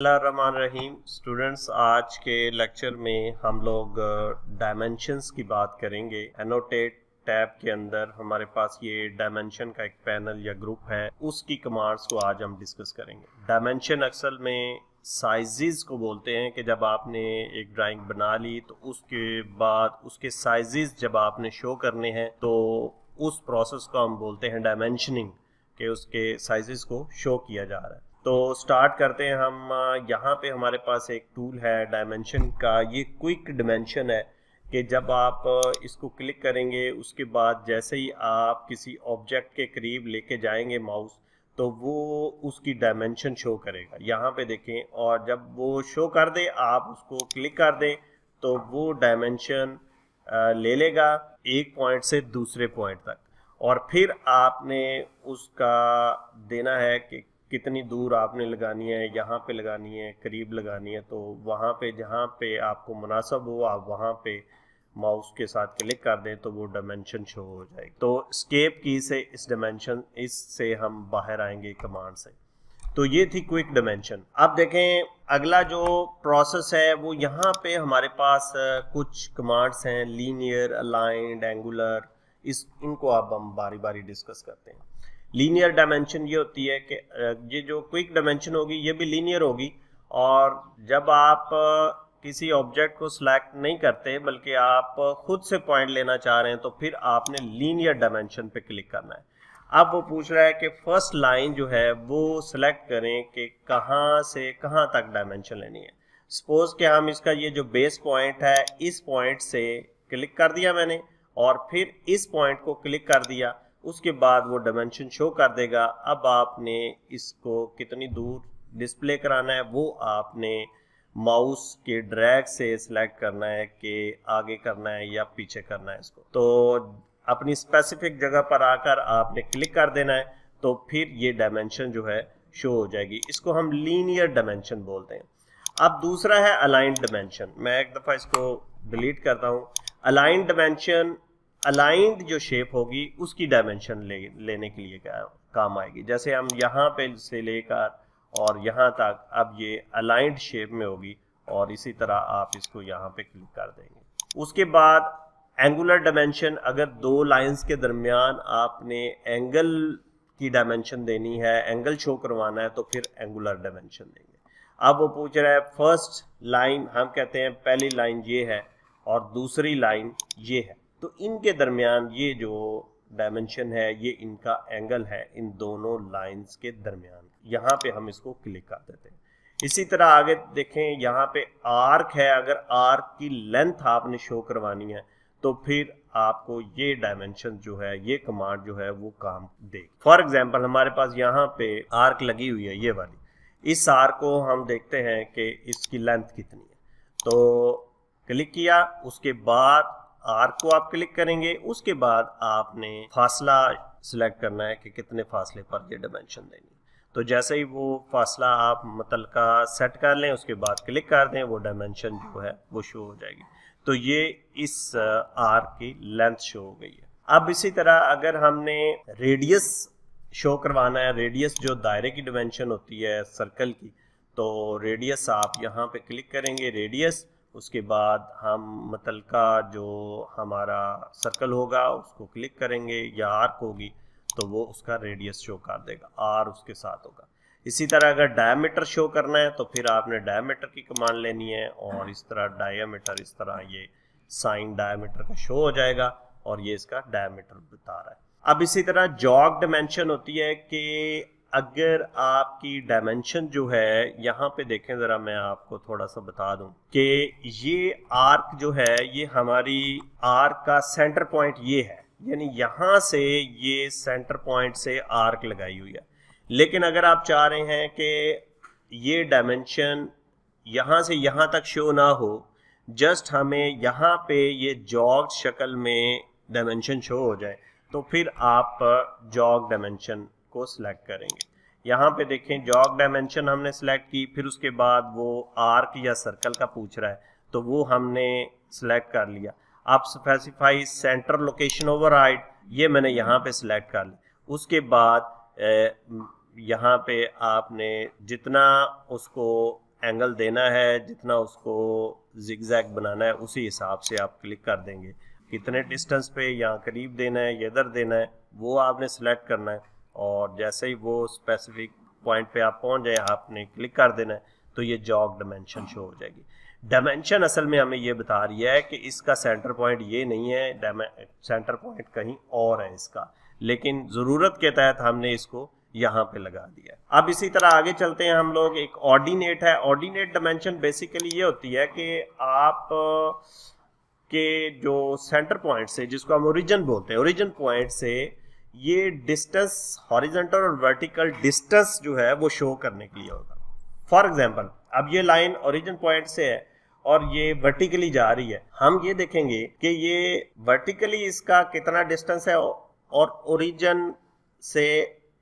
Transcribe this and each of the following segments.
रहीम students, आज के lecture में हम लोग डायमेंशंस की बात करेंगे। एनोटेट टैब के अंदर हमारे पास ये डायमेंशन का एक पैनल या ग्रुप है, उसकी कमांड्स को आज हम डिस्कस करेंगे। डायमेंशन अक्सर में साइजेस को बोलते हैं कि जब आपने एक ड्राइंग बना ली तो उसके बाद उसके साइजेस जब आपने शो करने हैं तो उस प्रोसेस को हम बोलते हैं डायमेंशनिंग, कि उसके साइजेस को शो किया जा रहा है। तो स्टार्ट करते हैं हम। यहाँ पे हमारे पास एक टूल है डायमेंशन का, ये क्विक डायमेंशन है कि जब आप इसको क्लिक करेंगे उसके बाद जैसे ही आप किसी ऑब्जेक्ट के करीब लेके जाएंगे माउस, तो वो उसकी डायमेंशन शो करेगा। यहाँ पे देखें, और जब वो शो कर दे आप उसको क्लिक कर दें तो वो डायमेंशन ले लेगा एक पॉइंट से दूसरे पॉइंट तक, और फिर आपने उसका देना है कि कितनी दूर आपने लगानी है, यहाँ पे लगानी है, करीब लगानी है। तो वहाँ पे जहाँ पे आपको मुनासिब हो आप वहाँ पे माउस के साथ क्लिक कर दें तो वो डायमेंशन शो हो जाएगी। तो एस्केप की से इस डायमेंशन इससे हम बाहर आएंगे कमांड से। तो ये थी क्विक डायमेंशन। अब देखें अगला जो प्रोसेस है वो यहाँ पे हमारे पास कुछ कमांड्स हैं, लीनियर, अलाइंड, एंगुलर। इनको अब हम बारी बारी डिस्कस करते हैं। लीनियर डायमेंशन ये होती है कि ये जो क्विक डायमेंशन होगी ये भी लीनियर होगी, और जब आप किसी ऑब्जेक्ट को सिलेक्ट नहीं करते बल्कि आप खुद से पॉइंट लेना चाह रहे हैं तो फिर आपने लीनियर डायमेंशन पे क्लिक करना है। अब वो पूछ रहा है कि फर्स्ट लाइन जो है वो सिलेक्ट करें कि कहाँ से कहाँ तक डायमेंशन लेनी है। सपोज कि हम इसका ये जो बेस पॉइंट है इस पॉइंट से क्लिक कर दिया मैंने और फिर इस पॉइंट को क्लिक कर दिया, उसके बाद वो डायमेंशन शो कर देगा। अब आपने इसको कितनी दूर डिस्प्ले कराना है वो आपने माउस के ड्रैग से सिलेक्ट करना है कि आगे करना है या पीछे करना है इसको। तो अपनी स्पेसिफिक जगह पर आकर आपने क्लिक कर देना है तो फिर ये डायमेंशन जो है शो हो जाएगी। इसको हम लीनियर डायमेंशन बोलते हैं। अब दूसरा है अलाइंड डायमेंशन। मैं एक दफ़ा इसको डिलीट करता हूँ। अलाइंड डायमेंशन, अलाइंड जो शेप होगी उसकी डायमेंशन लेने के लिए काम आएगी। जैसे हम यहाँ पे से लेकर और यहाँ तक अब ये अलाइंड शेप में होगी, और इसी तरह आप इसको यहाँ पे क्लिक कर देंगे। उसके बाद एंगुलर डायमेंशन, अगर दो लाइंस के दरमियान आपने एंगल की डायमेंशन देनी है, एंगल शो करवाना है, तो फिर एंगुलर डायमेंशन देंगे। अब वो पूछ रहा है फर्स्ट लाइन, हम कहते हैं पहली लाइन ये है और दूसरी लाइन ये है, तो इनके दरमियान ये जो डायमेंशन है ये इनका एंगल है, इन दोनों लाइंस के दरमियान। यहाँ पे हम इसको क्लिक कर देते हैं। इसी तरह आगे देखें, यहाँ पे आर्क है, अगर आर्क की लेंथ आपने शो करवानी है तो फिर आपको ये डायमेंशन जो है, ये कमांड जो है वो काम देगी। फॉर एग्जांपल हमारे पास यहाँ पे आर्क लगी हुई है ये वाली, इस आर्क को हम देखते हैं कि इसकी लेंथ कितनी है। तो क्लिक किया, उसके बाद आर्क को आप क्लिक करेंगे, उसके बाद आपने फासला सिलेक्ट करना है कि कितने फासले पर ये डायमेंशन देनी है। तो जैसे ही वो फासला आप मुतलका सेट कर लें उसके बाद क्लिक कर दें, वो डायमेंशन जो है वो शो हो जाएगी। तो ये इस आर्क की लेंथ शो हो गई है। अब इसी तरह अगर हमने रेडियस शो करवाना है, रेडियस जो दायरे की डायमेंशन होती है सर्कल की, तो रेडियस आप यहाँ पे क्लिक करेंगे, रेडियस, उसके बाद हम मुतलका जो हमारा सर्कल होगा उसको क्लिक करेंगे या आर्क होगी तो वो उसका रेडियस शो कर देगा, आर उसके साथ होगा। इसी तरह अगर डायमीटर शो करना है तो फिर आपने डायमीटर की कमांड लेनी है, और इस तरह डायमीटर, इस तरह ये साइन डायमीटर का शो हो जाएगा और ये इसका डायमीटर बता रहा है। अब इसी तरह जॉग डायमेंशन होती है कि अगर आपकी डायमेंशन जो है, यहाँ पे देखें ज़रा, मैं आपको थोड़ा सा बता दूं कि ये आर्क जो है ये हमारी आर्क का सेंटर पॉइंट ये है, यानी यहाँ से ये सेंटर पॉइंट से आर्क लगाई हुई है। लेकिन अगर आप चाह रहे हैं कि ये डायमेंशन यहाँ से यहाँ तक शो ना हो, जस्ट हमें यहाँ पे ये जॉग शक्ल में डायमेंशन शो हो जाए, तो फिर आप जॉग डायमेंशन को सिलेक्ट करेंगे। यहाँ पे देखें जॉग डायमेंशन हमने सिलेक्ट की, फिर उसके बाद वो आर्क या सर्कल का पूछ रहा है तो वो हमने सिलेक्ट कर लिया। आप स्पेसिफाई सेंटर लोकेशन ओवरराइड, ये मैंने यहाँ पे सिलेक्ट कर लिया। उसके बाद यहाँ पे आपने जितना उसको एंगल देना है, जितना उसको जिगजैग बनाना है उसी हिसाब से आप क्लिक कर देंगे। कितने डिस्टेंस पे, यहाँ करीब देना है या इधर देना है, वो आपने सेलेक्ट करना है। और जैसे ही वो स्पेसिफिक पॉइंट पे आप पहुंच जाए आपने क्लिक कर देना है, तो ये जॉग डायमेंशन शो हो जाएगी। डायमेंशन असल में हमें ये बता रही है कि इसका सेंटर पॉइंट ये नहीं है, सेंटर पॉइंट कहीं और है इसका, लेकिन ज़रूरत के तहत हमने इसको यहाँ पे लगा दिया। अब इसी तरह आगे चलते हैं हम लोग। एक ऑर्डिनेट है। ऑर्डिनेट डायमेंशन बेसिकली ये होती है कि आप के जो सेंटर पॉइंट से, जिसको हम ओरिजिन बोलते हैं, ओरिजिन पॉइंट से ये डिस्टेंस, हॉरिजॉन्टल और वर्टिकल डिस्टेंस जो है वो शो करने के लिए होगा। फॉर एग्जाम्पल, अब ये लाइन ओरिजिन पॉइंट से है और ये वर्टिकली जा रही है। हम ये देखेंगे कि ये वर्टिकली इसका कितना डिस्टेंस है और ओरिजिन से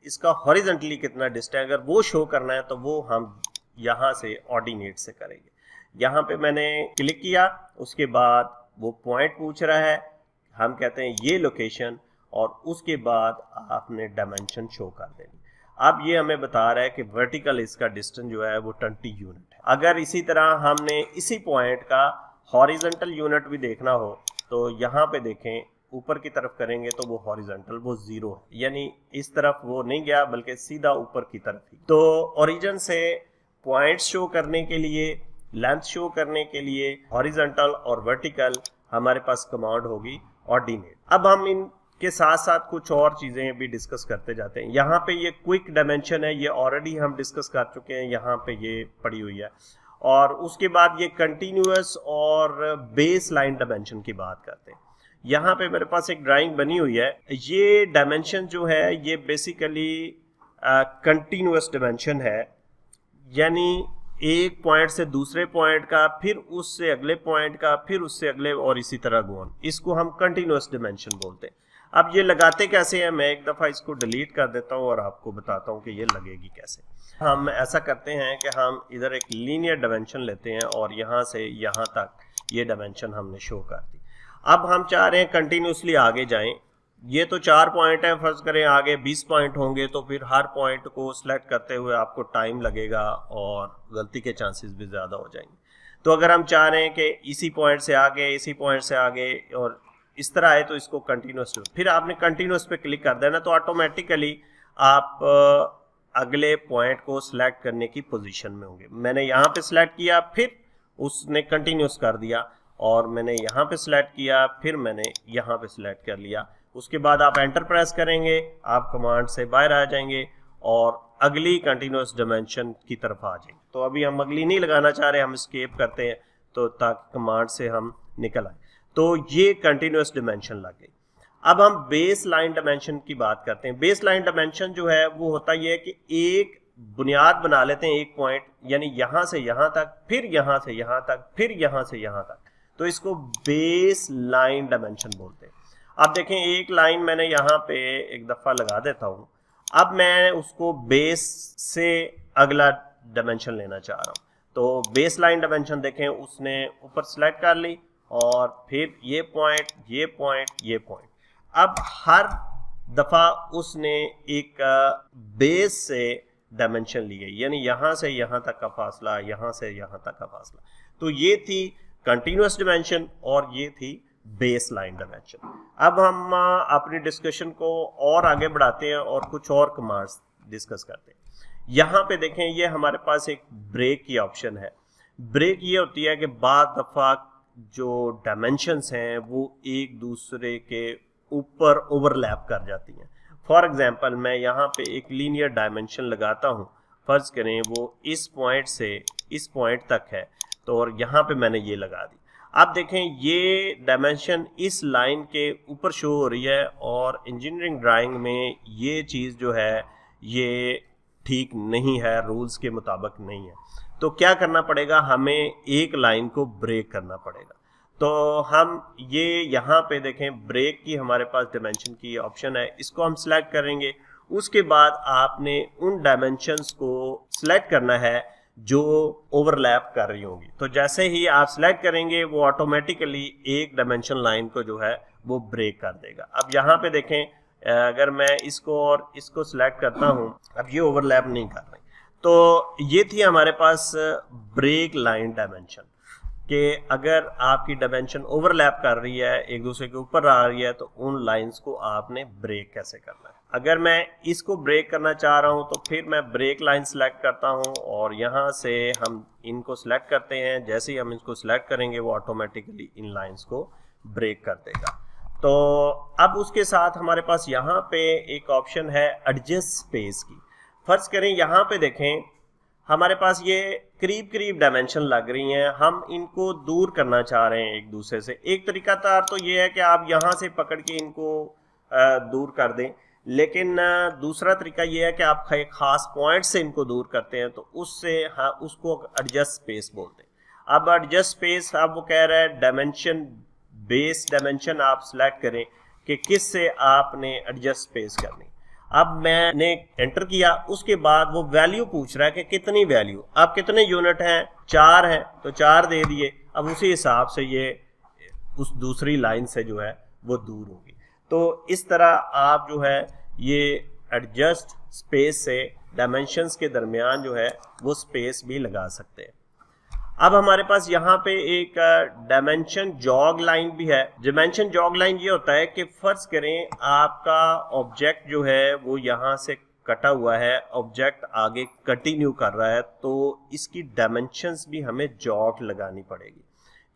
इसका हॉरिजॉन्टली कितना डिस्टेंस, अगर वो शो करना है तो वो हम यहाँ से ऑर्डिनेट से करेंगे। यहाँ पे मैंने क्लिक किया, उसके बाद वो पॉइंट पूछ रहा है, हम कहते हैं ये लोकेशन, और उसके बाद आपने डायमेंशन शो कर देनी। अब ये हमें बता रहा है कि वर्टिकल इसका डिस्टेंस जो है वो 20 यूनिट है। अगर इसी तरह हमने इसी पॉइंट का हॉरिजॉन्टल यूनिट भी देखना हो तो यहाँ पे देखें, ऊपर की तरफ करेंगे तो वो हॉरिजॉन्टल वो 0 है, यानी इस तरफ वो नहीं गया बल्कि सीधा ऊपर की तरफ ही। तो ओरिजिन से पॉइंट शो करने के लिए, लेंथ शो करने के लिए हॉरिजॉन्टल और वर्टिकल हमारे पास कमांड होगी ऑर्डिनेट। अब हम इन के साथ साथ कुछ और चीजें भी डिस्कस करते जाते हैं। यहाँ पे ये क्विक डायमेंशन है, ये ऑलरेडी हम डिस्कस कर चुके हैं, यहाँ पे ये पड़ी हुई है। और उसके बाद ये कंटिन्यूअस और बेस लाइन डायमेंशन की बात करते हैं। यहाँ पे मेरे पास एक ड्राइंग बनी हुई है। ये डायमेंशन जो है ये बेसिकली कंटिन्यूअस डायमेंशन है, यानी एक पॉइंट से दूसरे पॉइंट का, फिर उससे अगले पॉइंट का, फिर उससे अगले, और इसी तरह गो ऑन। इसको हम कंटिन्यूअस डायमेंशन बोलते हैं। अब ये लगाते कैसे हैं, मैं एक दफ़ा इसको डिलीट कर देता हूँ और आपको बताता हूँ कि ये लगेगी कैसे। हम ऐसा करते हैं कि हम इधर एक लीनियर डायमेंशन लेते हैं और यहाँ से यहाँ तक ये डायमेंशन हमने शो कर दी। अब हम चाह रहे हैं कंटिन्यूसली आगे जाएं। ये तो 4 पॉइंट है, फर्ज करें आगे 20 पॉइंट होंगे, तो फिर हर पॉइंट को सिलेक्ट करते हुए आपको टाइम लगेगा और गलती के चांसेस भी ज़्यादा हो जाएंगे। तो अगर हम चाह रहे हैं कि इसी पॉइंट से आगे, इसी पॉइंट से आगे और इस तरह आए, तो इसको कंटिन्यूस, फिर आपने कंटिन्यूस पे क्लिक कर देना, तो ऑटोमेटिकली आप अगले पॉइंट को सिलेक्ट करने की पोजीशन में होंगे। मैंने यहाँ पे सिलेक्ट किया, फिर उसने कंटिन्यूस कर दिया, और मैंने यहाँ पे सिलेक्ट किया, फिर मैंने यहाँ पे सिलेक्ट कर लिया। उसके बाद आप एंटर प्रेस करेंगे, आप कमांड से बाहर आ जाएंगे और अगली कंटिन्यूस डायमेंशन की तरफ आ जाएंगे। तो अभी हम अगली नहीं लगाना चाह रहे, हम एस्केप करते हैं तो ताकि कमांड से हम निकल आए। तो ये कंटिन्यूस डायमेंशन लग गई। अब हम बेस लाइन डायमेंशन की बात करते हैं। बेस लाइन डायमेंशन जो है वो होता ये है कि एक बुनियाद बना लेते हैं, एक पॉइंट, यानी यहाँ से यहाँ तक, फिर यहाँ से यहाँ तक, फिर यहाँ से यहाँ तक, तो इसको बेस लाइन डायमेंशन बोलते हैं। अब देखें, एक लाइन मैंने यहाँ पे एक दफ़ा लगा देता हूँ। अब मैं उसको बेस से अगला डायमेंशन लेना चाह रहा हूँ, तो बेस लाइन डायमेंशन देखें, उसने ऊपर सेलेक्ट कर ली और फिर ये पॉइंट, ये पॉइंट, ये पॉइंट। अब हर दफ़ा उसने एक बेस से डायमेंशन ली है, यानी यहाँ से यहाँ तक का फासला, यहाँ से यहाँ तक का फासला। तो ये थी कंटिन्यूस डायमेंशन और ये थी बेस लाइन डायमेंशन। अब हम अपनी डिस्कशन को और आगे बढ़ाते हैं और कुछ और कमांड्स डिस्कस करते हैं। यहाँ पे देखें, ये हमारे पास एक ब्रेक की ऑप्शन है। ब्रेक ये होती है कि बाद दफ़ा जो डायमेंशंस हैं वो एक दूसरे के ऊपर ओवरलैप कर जाती हैं। फॉर एग्जांपल, मैं यहाँ पे एक लीनियर डायमेंशन लगाता हूँ, फर्ज करें वो इस पॉइंट से इस पॉइंट तक है, तो और यहाँ पे मैंने ये लगा दी। आप देखें, ये डायमेंशन इस लाइन के ऊपर शो हो रही है और इंजीनियरिंग ड्राइंग में ये चीज़ जो है ये ठीक नहीं है, रूल्स के मुताबिक नहीं है। तो क्या करना पड़ेगा, हमें एक लाइन को ब्रेक करना पड़ेगा। तो हम ये यहाँ पे देखें, ब्रेक की हमारे पास डायमेंशन की ऑप्शन है, इसको हम सिलेक्ट करेंगे। उसके बाद आपने उन डायमेंशंस को सिलेक्ट करना है जो ओवरलैप कर रही होंगी। तो जैसे ही आप सिलेक्ट करेंगे वो ऑटोमेटिकली एक डायमेंशन लाइन को जो है वो ब्रेक कर देगा। अब यहाँ पे देखें, अगर मैं इसको और इसको सिलेक्ट करता हूँ, अब ये ओवरलैप नहीं कर रही, तो ये थी हमारे पास ब्रेक लाइन डायमेंशन, कि अगर आपकी डायमेंशन ओवरलैप कर रही है, एक दूसरे के ऊपर आ रही है, तो उन लाइंस को आपने ब्रेक कैसे करना है। अगर मैं इसको ब्रेक करना चाह रहा हूं तो फिर मैं ब्रेक लाइन सेलेक्ट करता हूं और यहां से हम इनको सिलेक्ट करते हैं। जैसे ही हम इसको सिलेक्ट करेंगे वो ऑटोमेटिकली इन लाइंस को ब्रेक कर देगा। तो अब उसके साथ हमारे पास यहाँ पे एक ऑप्शन है एडजस्ट स्पेस की। फर्ज करें यहाँ पे देखें हमारे पास ये करीब करीब डायमेंशन लग रही हैं, हम इनको दूर करना चाह रहे हैं एक दूसरे से। एक तरीका तो ये है कि आप यहाँ से पकड़ के इनको दूर कर दें, लेकिन दूसरा तरीका ये है कि आप एक खास पॉइंट से इनको दूर करते हैं, तो उससे उसको एडजस्ट स्पेस बोलते हैं। अब एडजस्ट स्पेस अब वो कह रहा है डायमेंशन बेस डायमेंशन आप सिलेक्ट करें कि किस से आपने एडजस्ट स्पेस करनी। अब मैंने एंटर किया, उसके बाद वो वैल्यू पूछ रहा है कि कितनी वैल्यू, आप कितने यूनिट हैं, 4 हैं तो 4 दे दिए। अब उसी हिसाब से ये उस दूसरी लाइन से जो है वो दूर होगी। तो इस तरह आप जो है ये एडजस्ट स्पेस से डायमेंशंस के दरमियान जो है वो स्पेस भी लगा सकते हैं। अब हमारे पास यहाँ पे एक डायमेंशन जॉग लाइन भी है। डायमेंशन जॉग लाइन ये होता है कि फर्ज करें आपका ऑब्जेक्ट जो है वो यहाँ से कटा हुआ है, ऑब्जेक्ट आगे कंटिन्यू कर रहा है, तो इसकी डायमेंशंस भी हमें जॉग लगानी पड़ेगी।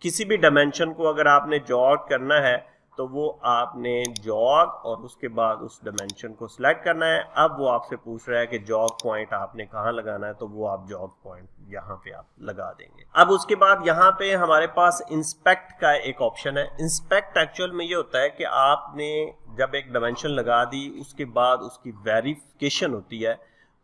किसी भी डायमेंशन को अगर आपने जॉग करना है तो वो आपने जॉग और उसके बाद उस डायमेंशन को सिलेक्ट करना है। अब वो आपसे पूछ रहा है कि जॉग पॉइंट आपने कहाँ लगाना है, तो वो आप जॉग पॉइंट यहाँ पे आप लगा देंगे। अब उसके बाद यहाँ पे हमारे पास इंस्पेक्ट का एक ऑप्शन है। इंस्पेक्ट एक्चुअल में ये होता है कि आपने जब एक डायमेंशन लगा दी उसके बाद उसकी वेरिफिकेशन होती है,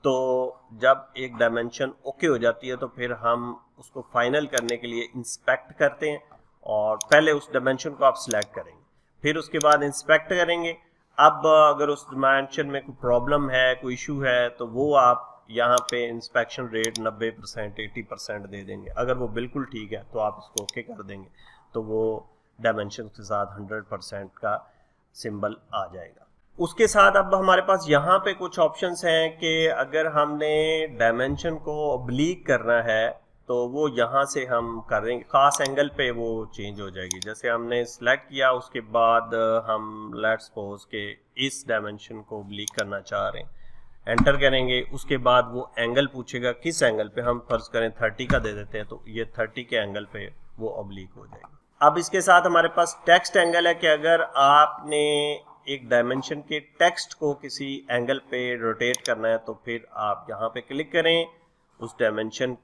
तो जब एक डायमेंशन ओके हो जाती है तो फिर हम उसको फाइनल करने के लिए इंस्पेक्ट करते हैं और पहले उस डायमेंशन को आप सिलेक्ट करेंगे, फिर उसके बाद इंस्पेक्ट करेंगे। अब अगर उस डायमेंशन में कोई प्रॉब्लम है, कोई इशू है, तो वो आप यहाँ पे इंस्पेक्शन रेट 90% 80% दे देंगे। अगर वो बिल्कुल ठीक है तो आप इसको ओके कर देंगे, तो वो डायमेंशन के साथ 100% का सिंबल आ जाएगा। उसके साथ अब हमारे पास यहाँ पे कुछ ऑप्शंस हैं कि अगर हमने डायमेंशन को ऑब्लीक करना है तो वो यहाँ से हम करेंगे, खास एंगल पे वो चेंज हो जाएगी। जैसे हमने सिलेक्ट किया, उसके बाद हम लेट्स सपोज के इस डायमेंशन को ऑब्लीक करना चाह रहे हैं, एंटर करेंगे। उसके बाद वो एंगल पूछेगा किस एंगल पे, हम फर्ज करें 30 का दे देते हैं, तो ये 30 के एंगल पे वो ऑब्लीक हो जाएगी। अब इसके साथ हमारे पास टेक्स्ट एंगल है कि अगर आपने एक डायमेंशन के टेक्स्ट को किसी एंगल पे रोटेट करना है तो फिर आप यहाँ पे क्लिक करें, उस डायमेंशन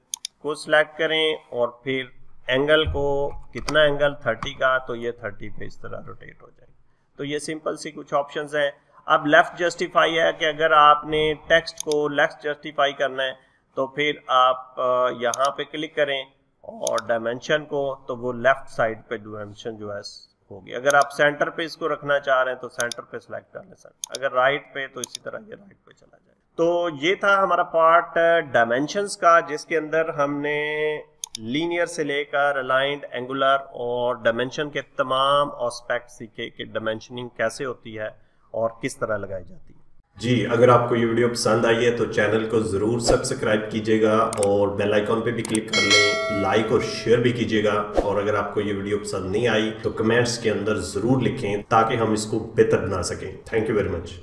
को सिलेक्ट करें और फिर एंगल को, कितना एंगल 30 का, तो ये 30 पे इस तरह रोटेट हो जाएगी। तो ये सिंपल सी कुछ ऑप्शंस हैं। अब लेफ्ट जस्टिफाई है कि अगर आपने टेक्स्ट को लेफ्ट जस्टिफाई करना है तो फिर आप यहाँ पे क्लिक करें और डायमेंशन को, तो वो लेफ्ट साइड पे डायमेंशन जो है होगी। अगर आप सेंटर पे इसको रखना चाह रहे हैं तो सेंटर पे सिलेक्ट कर लें, अगर राइट पे तो इसी तरह ये राइट पे चला जाए। तो ये था हमारा पार्ट डायमेंशंस का, जिसके अंदर हमने लीनियर से लेकर अलाइंड, एंगुलर और डायमेंशन के तमाम एस्पेक्ट सीखे कि डायमेंशनिंग कैसे होती है और किस तरह लगाई जाती है। जी, अगर आपको ये वीडियो पसंद आई है तो चैनल को ज़रूर सब्सक्राइब कीजिएगा और बेल आइकॉन पे भी क्लिक कर लें, लाइक और शेयर भी कीजिएगा। और अगर आपको ये वीडियो पसंद नहीं आई तो कमेंट्स के अंदर ज़रूर लिखें ताकि हम इसको बेहतर बना सकें। Thank you very much.